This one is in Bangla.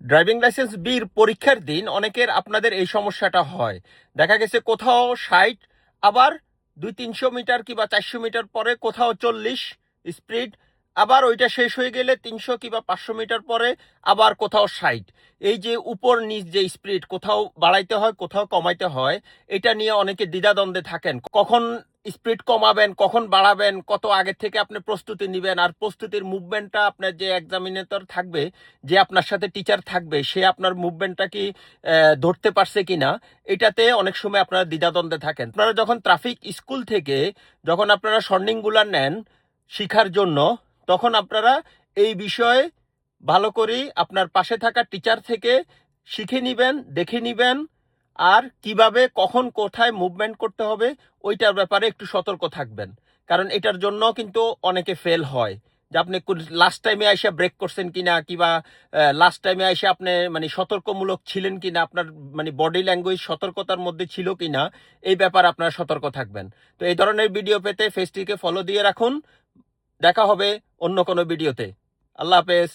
ড্রাইভিং লাইসেন্স বির পরীক্ষার দিন অনেকের আপনাদের এই সমস্যাটা হয়। দেখা গেছে কোথাও 60, আবার 200-300 মিটার কিংবা 400 মিটার পরে কোথাও 40 স্পিড, আবার ওইটা শেষ হয়ে গেলে 300 কিংবা 500 মিটার পরে আবার কোথাও 60। এই যে উপর নিচ যে স্পিড কোথাও বাড়াইতে হয় কোথাও কমাইতে হয়, এটা নিয়ে অনেকে দ্বিধাদ্বন্দ্বে থাকেন। কখন স্পিড কমাবেন, কখন বাড়াবেন, কত আগে থেকে আপনি প্রস্তুতি নেবেন, আর প্রস্তুতির মুভমেন্টটা আপনার যে এক্সামিনেটর থাকবে, যে আপনার সাথে টিচার থাকবে, সে আপনার মুভমেন্টটা কি ধরতে পারছে কিনা, এটাতে অনেক সময় আপনারা দ্বিধাদ্বন্দ্বে থাকেন। আপনারা যখন ট্রাফিক স্কুল থেকে যখন আপনারা সর্নিংগুলা নেন শিখার জন্য, তখন আপনারা এই বিষয়ে ভালো করে আপনার পাশে থাকা টিচার থেকে শিখে নিবেন, দেখে নিবেন, আর কিভাবে কখন কোথায় মুভমেন্ট করতে হবে ওইটার ব্যাপারে একটু সতর্ক থাকবেন। কারণ এটার জন্য কিন্তু অনেকে ফেল হয়, যে আপনি লাস্ট টাইমে এসে ব্রেক করছেন কিনা, কিংবা লাস্ট টাইমে এসে আপনি মানে সতর্কমূলক ছিলেন কিনা, আপনার মানে বডি ল্যাঙ্গুয়েজ সতর্কতার মধ্যে ছিল কিনা, এই ব্যাপারে আপনারা সতর্ক থাকবেন। তো এই ধরনের ভিডিও পেতে পেজটিকে ফলো দিয়ে রাখুন। দেখা হবে অন্য কোনো ভিডিওতে। আল্লাহ হাফেজ।